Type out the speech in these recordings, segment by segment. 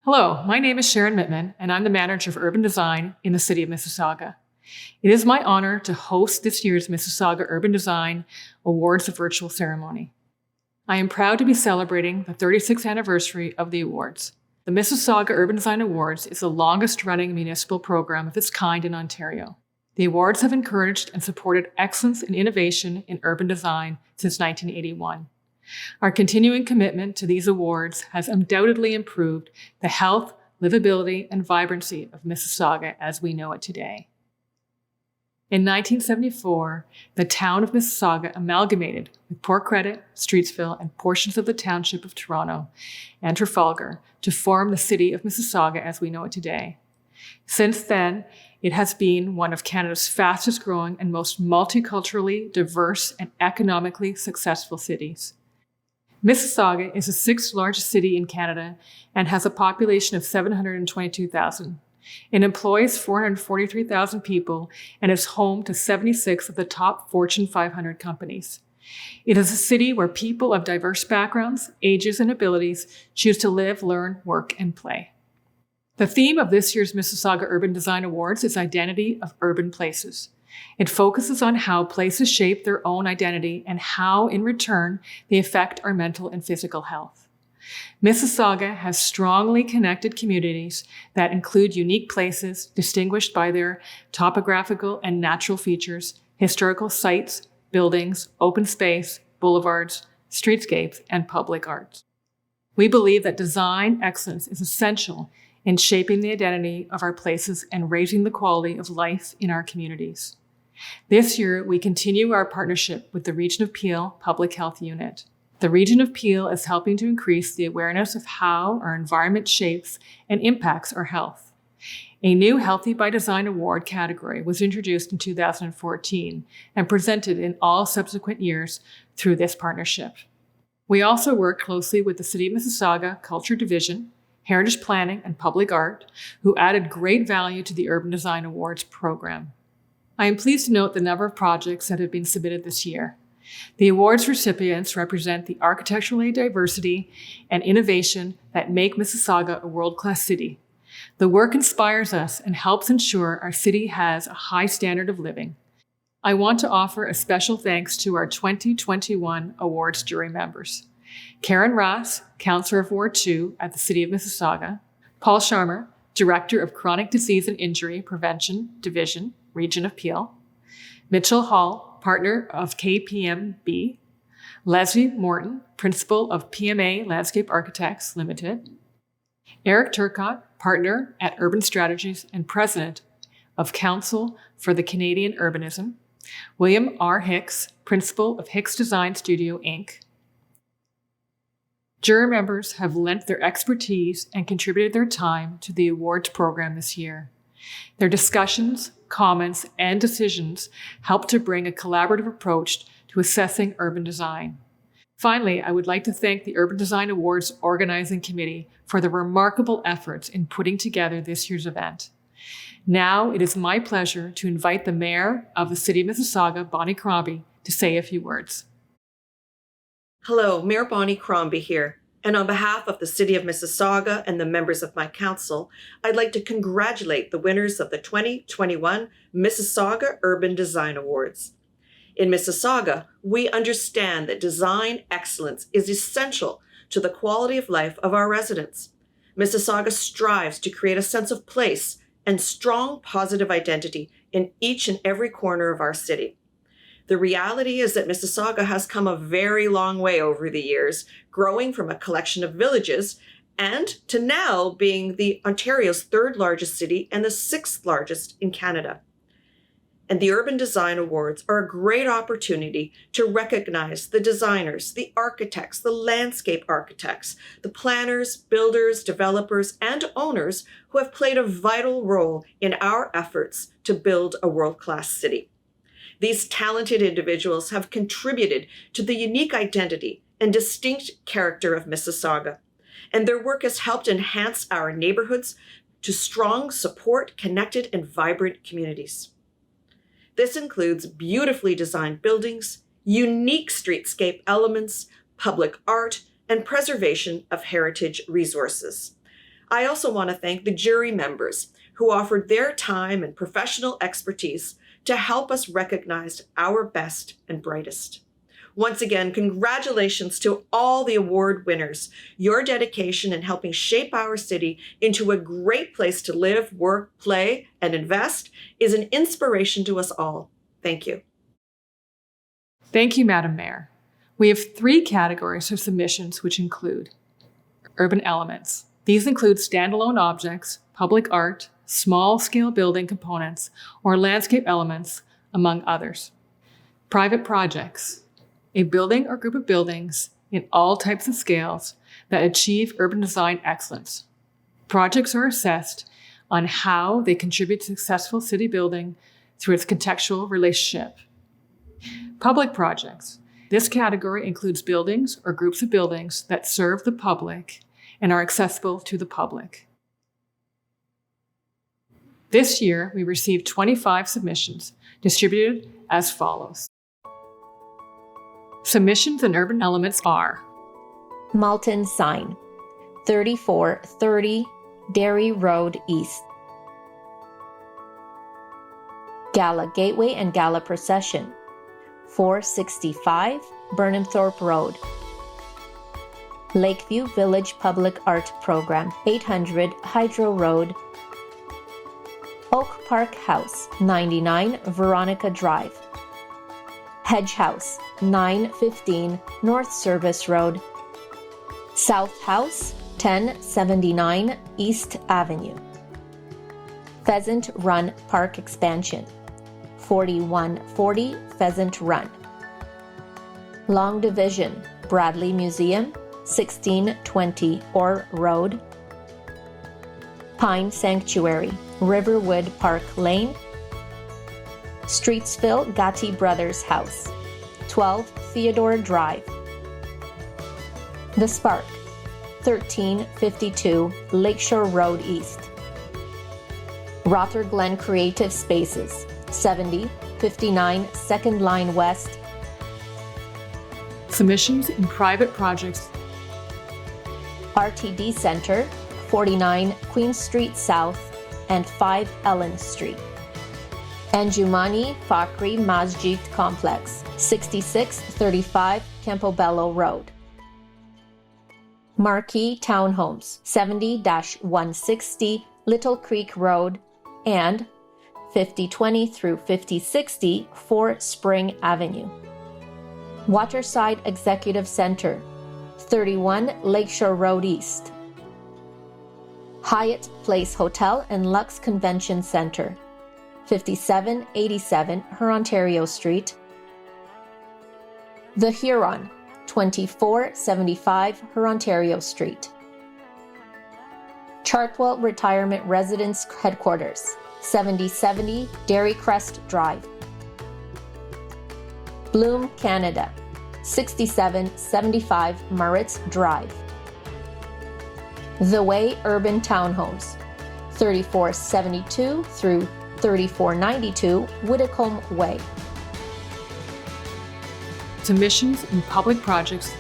Hello, my name is Sharon Mittman, and I'm the manager of urban design in the City of Mississauga. It is my honor to host this year's Mississauga Urban Design Awards virtual ceremony. I am proud to be celebrating the 36th anniversary of the awards. The Mississauga Urban Design Awards is the longest-running municipal program of its kind in Ontario. The awards have encouraged and supported excellence and innovation in urban design since 1981. Our continuing commitment to these awards has undoubtedly improved the health, livability, and vibrancy of Mississauga as we know it today. In 1974, the town of Mississauga amalgamated with Port Credit, Streetsville, and portions of the township of Toronto and Trafalgar to form the City of Mississauga as we know it today. Since then, it has been one of Canada's fastest growing and most multiculturally diverse and economically successful cities. Mississauga is the sixth largest city in Canada and has a population of 722,000. It employs 443,000 people and is home to 76 of the top Fortune 500 companies. It is a city where people of diverse backgrounds, ages, and abilities choose to live, learn, work, and play. The theme of this year's Mississauga Urban Design Awards is Identity of Urban Places. It focuses on how places shape their own identity and how, in return, they affect our mental and physical health. Mississauga has strongly connected communities that include unique places distinguished by their topographical and natural features, historical sites, buildings, open space, boulevards, streetscapes, and public arts. We believe that design excellence is essential in shaping the identity of our places and raising the quality of life in our communities. This year, we continue our partnership with the Region of Peel Public Health Unit. The Region of Peel is helping to increase the awareness of how our environment shapes and impacts our health. A new Healthy by Design Award category was introduced in 2014 and presented in all subsequent years through this partnership. We also work closely with the City of Mississauga Culture Division, Heritage Planning, and Public Art, who added great value to the Urban Design Awards program. I am pleased to note the number of projects that have been submitted this year. The awards recipients represent the architectural diversity and innovation that make Mississauga a world-class city. The work inspires us and helps ensure our city has a high standard of living. I want to offer a special thanks to our 2021 awards jury members. Karen Ross, Councillor of Ward 2 at the City of Mississauga, Paul Sharmer, Director of Chronic Disease and Injury Prevention Division, Region of Peel, Mitchell Hall, Partner of KPMB, Leslie Morton, Principal of PMA Landscape Architects Limited, Eric Turcott, Partner at Urban Strategies and President of Council for the Canadian Urbanism, William R. Hicks, Principal of Hicks Design Studio, Inc. Jury members have lent their expertise and contributed their time to the awards program this year. Their discussions, comments, and decisions help to bring a collaborative approach to assessing urban design. Finally, I would like to thank the Urban Design Awards Organizing Committee for the remarkable efforts in putting together this year's event. Now, it is my pleasure to invite the Mayor of the City of Mississauga, Bonnie Crombie, to say a few words. Hello, Mayor Bonnie Crombie here. And on behalf of the City of Mississauga and the members of my council, I'd like to congratulate the winners of the 2021 Mississauga Urban Design Awards. In Mississauga, we understand that design excellence is essential to the quality of life of our residents. Mississauga strives to create a sense of place and strong positive identity in each and every corner of our city. The reality is that Mississauga has come a very long way over the years, growing from a collection of villages and to now being the Ontario's third largest city and the sixth largest in Canada. And the Urban Design Awards are a great opportunity to recognize the designers, the architects, the landscape architects, the planners, builders, developers, and owners who have played a vital role in our efforts to build a world-class city. These talented individuals have contributed to the unique identity and distinct character of Mississauga, and their work has helped enhance our neighborhoods to strong, support, connected, and vibrant communities. This includes beautifully designed buildings, unique streetscape elements, public art, and preservation of heritage resources. I also want to thank the jury members who offered their time and professional expertise to help us recognize our best and brightest. Once again, congratulations to all the award winners. Your dedication in helping shape our city into a great place to live, work, play, and invest is an inspiration to us all. Thank you. Thank you, Madam Mayor. We have 3 categories of submissions, which include urban elements. These include standalone objects, public art, small-scale building components, or landscape elements, among others. Private projects, a building or group of buildings in all types of scales that achieve urban design excellence. Projects are assessed on how they contribute to successful city building through its contextual relationship. Public projects. This category includes buildings or groups of buildings that serve the public and are accessible to the public. This year, we received 25 submissions, distributed as follows. Submissions in urban elements are Malton Sign, 3430 Derry Road East. Gala Gateway and Gala Procession, 465 Burnhamthorpe Road. Lakeview Village Public Art Program, 800 Hydro Road. Oak Park House, 99 Veronica Drive. Hedge House, 915 North Service Road. South House, 1079 East Avenue. Pheasant Run Park Expansion, 4140 Pheasant Run. Long Division, Bradley Museum, 1620 Orr Road. Pine Sanctuary, Riverwood Park Lane. Streetsville Gatti Brothers House, 12 Theodore Drive. The Spark, 1352 Lakeshore Road East. Rotherglen Creative Spaces, 7059 Second Line West. submissions in private projects. RTD Center, 49 Queen Street South and 5 Ellen Street. Anjumani Fakri Masjid Complex, 6635 Campobello Road. Marquee Townhomes, 70-160 Little Creek Road and 5020 through 5060 4 Spring Avenue. Waterside Executive Center, 31 Lakeshore Road East. Hyatt Place Hotel and Lux Convention Center, 5787 Hurontario Street. The Huron, 2475 Hurontario Street. Chartwell Retirement Residence Headquarters, 7070 Dairy Crest Drive. Bloom Canada, 6775 Maritz Drive. The Way Urban Townhomes, 3472 through 3492 Whitacombe Way. Submissions in public projects.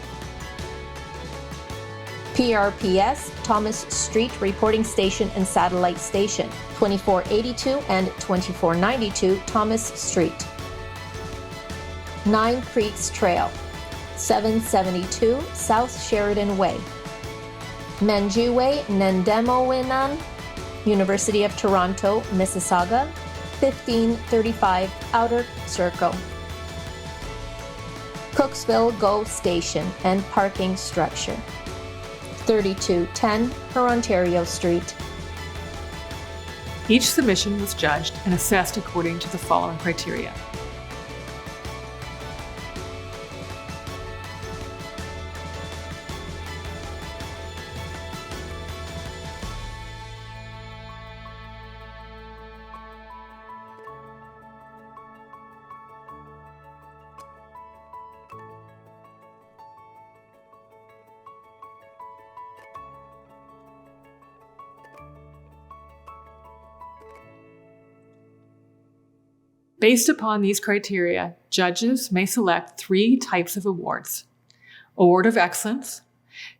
PRPS Thomas Street Reporting Station and Satellite Station, 2482 and 2492 Thomas Street. Nine Creeks Trail, 772 South Sheridan Way. Menjiwe Nendemowinan, University of Toronto, Mississauga, 1535 Outer Circle. Cooksville GO Station and Parking Structure, 3210 Hurontario Street. Each submission was judged and assessed according to the following criteria. Based upon these criteria, judges may select 3 types of awards: Award of Excellence,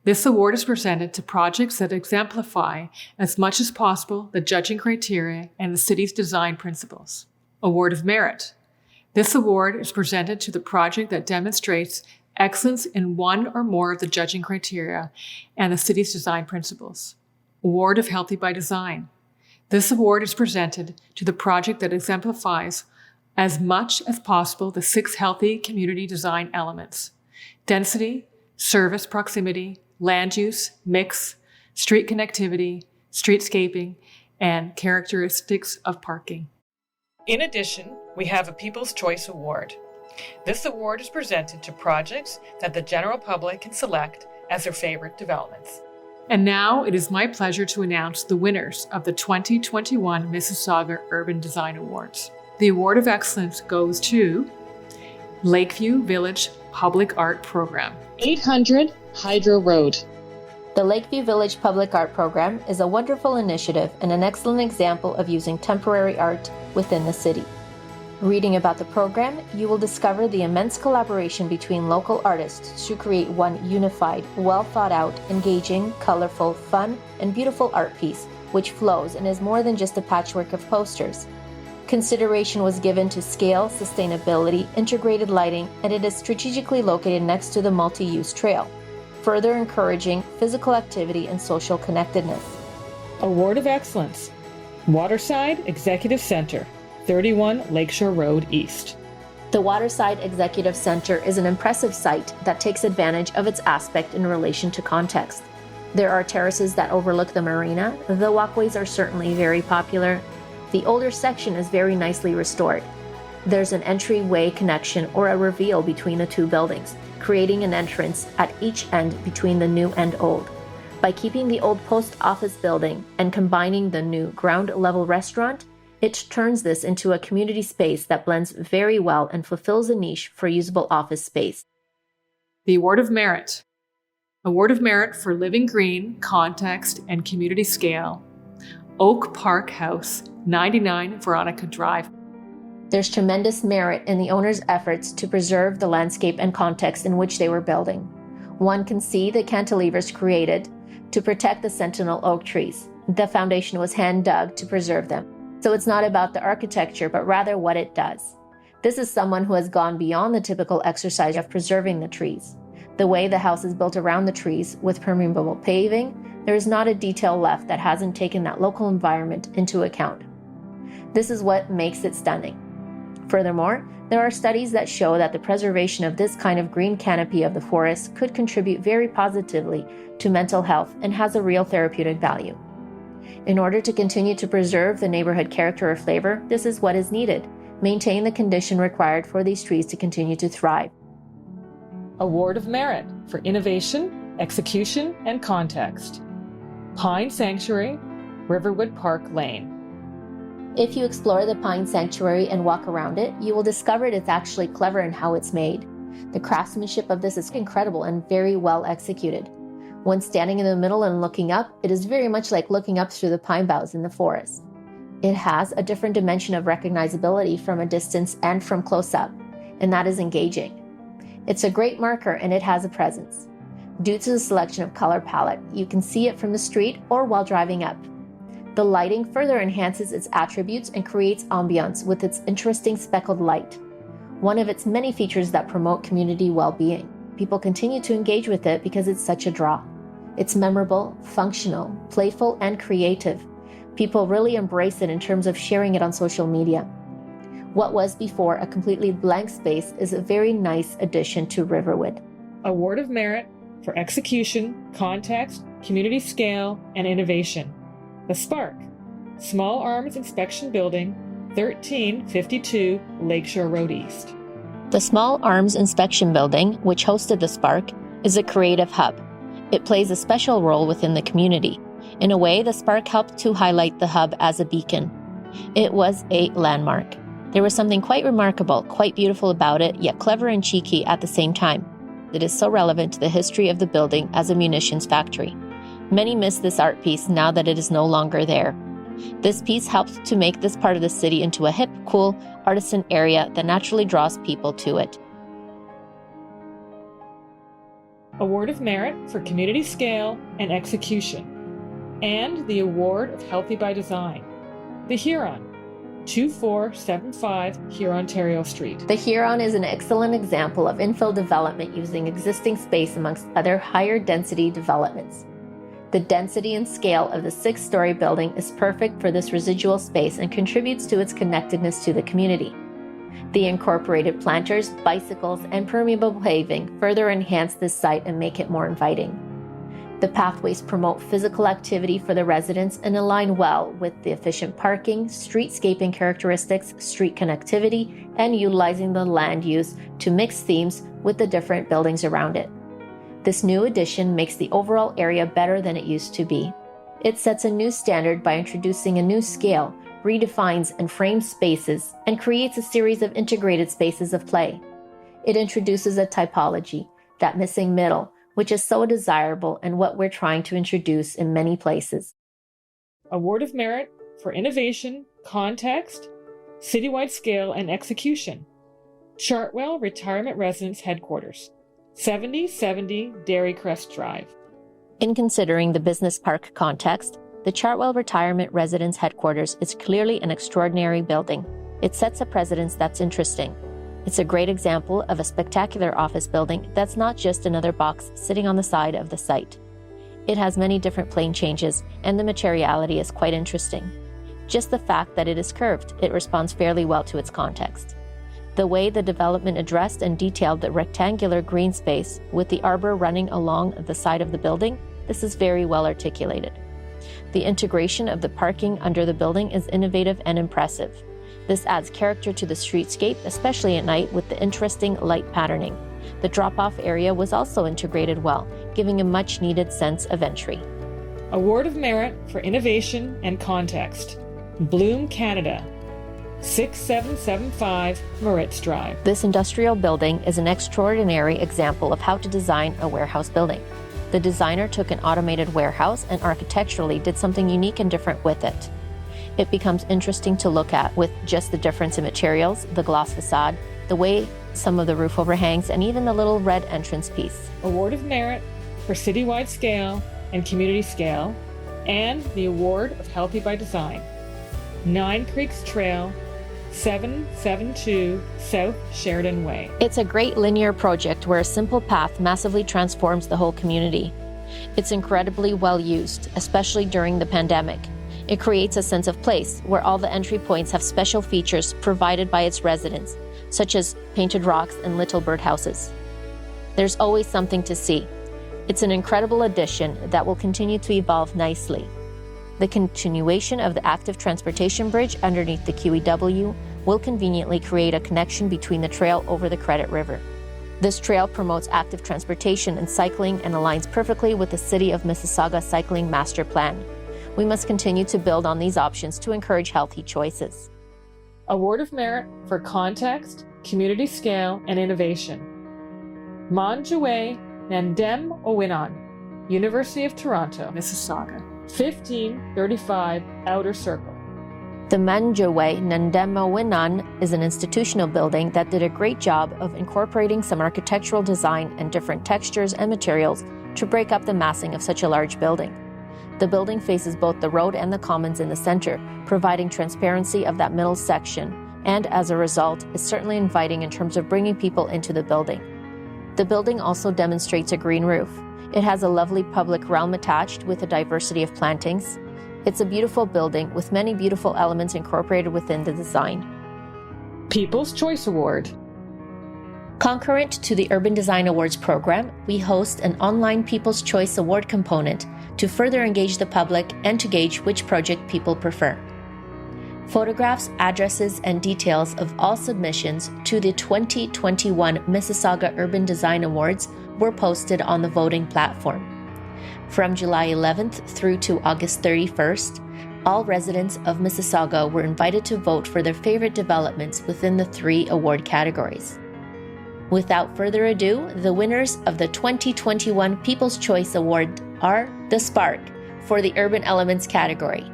This award is presented to projects that exemplify as much as possible the judging criteria and the city's design principles. Award of Merit. This award is presented to the project that demonstrates excellence in one or more of the judging criteria and the city's design principles. Award of Healthy by Design. This award is presented to the project that exemplifies as much as possible the 6 healthy community design elements: density, service proximity, land use, mix, street connectivity, streetscaping, and characteristics of parking. In addition, we have a People's Choice Award. This award is presented to projects that the general public can select as their favorite developments. And now it is my pleasure to announce the winners of the 2021 Mississauga Urban Design Awards. The Award of Excellence goes to Lakeview Village Public Art Program. 800 Hydro Road. The Lakeview Village Public Art Program is a wonderful initiative and an excellent example of using temporary art within the city. Reading about the program, you will discover the immense collaboration between local artists to create one unified, well thought out, engaging, colorful, fun, and beautiful art piece, which flows and is more than just a patchwork of posters. Consideration was given to scale, sustainability, integrated lighting, and it is strategically located next to the multi-use trail, further encouraging physical activity and social connectedness. Award of Excellence. Waterside Executive Center, 31 Lakeshore Road East. The Waterside Executive Center is an impressive site that takes advantage of its aspect in relation to context. There are terraces that overlook the marina. The walkways are certainly very popular. The older section is very nicely restored. There's an entryway connection or a reveal between the two buildings, creating an entrance at each end between the new and old. By keeping the old post office building and combining the new ground level restaurant, it turns this into a community space that blends very well and fulfills a niche for usable office space. The Award of Merit. Award of Merit for Living Green, Context, and Community Scale. Oak Park House, 99 Veronica Drive. There's tremendous merit in the owner's efforts to preserve the landscape and context in which they were building. One can see the cantilevers created to protect the sentinel oak trees. The foundation was hand dug to preserve them. So it's not about the architecture, but rather what it does. This is someone who has gone beyond the typical exercise of preserving the trees. The way the house is built around the trees with permeable paving, there is not a detail left that hasn't taken that local environment into account. This is what makes it stunning. Furthermore, there are studies that show that the preservation of this kind of green canopy of the forest could contribute very positively to mental health and has a real therapeutic value. In order to continue to preserve the neighborhood character or flavor, this is what is needed. Maintain the condition required for these trees to continue to thrive. Award of Merit for Innovation, Execution, and Context. Pine Sanctuary, Riverwood Park Lane. If you explore the Pine Sanctuary and walk around it, you will discover it's actually clever in how it's made. The craftsmanship of this is incredible and very well executed. When standing in the middle and looking up, it is very much like looking up through the pine boughs in the forest. It has a different dimension of recognizability from a distance and from close up, and that is engaging. It's a great marker and it has a presence. Due to the selection of color palette, you can see it from the street or while driving up. The lighting further enhances its attributes and creates ambiance with its interesting speckled light, one of its many features that promote community well-being. People continue to engage with it because it's such a draw. It's memorable, functional, playful, and creative. People really embrace it in terms of sharing it on social media. What was before a completely blank space is a very nice addition to Riverwood. Award of Merit for Execution, Context, Community Scale, and Innovation. The Spark, Small Arms Inspection Building, 1352 Lakeshore Road East. The Small Arms Inspection Building, which hosted the Spark, is a creative hub. It plays a special role within the community. In a way, the Spark helped to highlight the hub as a beacon. It was a landmark. There was something quite remarkable, quite beautiful about it, yet clever and cheeky at the same time. It is so relevant to the history of the building as a munitions factory. Many miss this art piece now that it is no longer there. This piece helped to make this part of the city into a hip, cool, artisan area that naturally draws people to it. Award of Merit for Community Scale and Execution, and the Award of Healthy by Design. The Huron, 2475 Huron, Ontario Street. The Huron is an excellent example of infill development using existing space amongst other higher density developments. The density and scale of the 6-story building is perfect for this residual space and contributes to its connectedness to the community. The incorporated planters, bicycles, and permeable paving further enhance this site and make it more inviting. The pathways promote physical activity for the residents and align well with the efficient parking, streetscaping characteristics, street connectivity, and utilizing the land use to mix themes with the different buildings around it. This new addition makes the overall area better than it used to be. It sets a new standard by introducing a new scale, redefines and frames spaces, and creates a series of integrated spaces of play. It introduces a typology, that missing middle, which is so desirable and what we're trying to introduce in many places. Award of Merit for Innovation, Context, Citywide Scale, and Execution. Chartwell Retirement Residence Headquarters, 7070 Dairy Crest Drive. In considering the business park context, the Chartwell Retirement Residence Headquarters is clearly an extraordinary building. It sets a precedence that's interesting. It's a great example of a spectacular office building that's not just another box sitting on the side of the site. It has many different plane changes, and the materiality is quite interesting. Just the fact that it is curved, it responds fairly well to its context. The way the development addressed and detailed the rectangular green space with the arbor running along the side of the building, this is very well articulated. The integration of the parking under the building is innovative and impressive. This adds character to the streetscape, especially at night with the interesting light patterning. The drop-off area was also integrated well, giving a much-needed sense of entry. Award of Merit for Innovation and Context. Bloom Canada, 6775 Moritz Drive. This industrial building is an extraordinary example of how to design a warehouse building. The designer took an automated warehouse and architecturally did something unique and different with it. It becomes interesting to look at with just the difference in materials, the gloss facade, the way some of the roof overhangs, and even the little red entrance piece. Award of Merit for Citywide Scale and Community Scale, and the Award of Healthy by Design. 9 Creeks Trail, 772 South Sheridan Way. It's a great linear project where a simple path massively transforms the whole community. It's incredibly well used, especially during the pandemic. It creates a sense of place where all the entry points have special features provided by its residents, such as painted rocks and little birdhouses. There's always something to see. It's an incredible addition that will continue to evolve nicely. The continuation of the active transportation bridge underneath the QEW will conveniently create a connection between the trail over the Credit River. This trail promotes active transportation and cycling and aligns perfectly with the City of Mississauga Cycling Master Plan. We must continue to build on these options to encourage healthy choices. Award of Merit for Context, Community Scale, and Innovation. Manjaway Nandem Owinan, University of Toronto, Mississauga, 1535 Outer Circle. The Manjaway Nandema Winan is an institutional building that did a great job of incorporating some architectural design and different textures and materials to break up the massing of such a large building. The building faces both the road and the commons in the center, providing transparency of that middle section, and as a result, is certainly inviting in terms of bringing people into the building. The building also demonstrates a green roof. It has a lovely public realm attached with a diversity of plantings. It's a beautiful building with many beautiful elements incorporated within the design. People's Choice Award. Concurrent to the Urban Design Awards program, we host an online People's Choice Award component to further engage the public and to gauge which project people prefer. Photographs, addresses, and details of all submissions to the 2021 Mississauga Urban Design Awards were posted on the voting platform. From July 11th through to August 31st, all residents of Mississauga were invited to vote for their favorite developments within the 3 award categories. Without further ado, the winners of the 2021 People's Choice Award are The Spark for the Urban Elements category,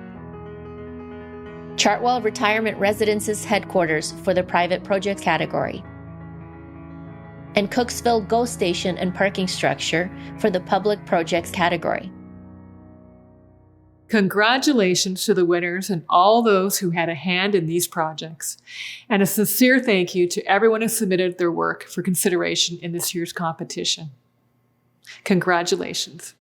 Chartwell Retirement Residences Headquarters for the Private Projects category, and Cooksville GO Station and parking structure for the public projects category. Congratulations to the winners and all those who had a hand in these projects. And a sincere thank you to everyone who submitted their work for consideration in this year's competition. Congratulations.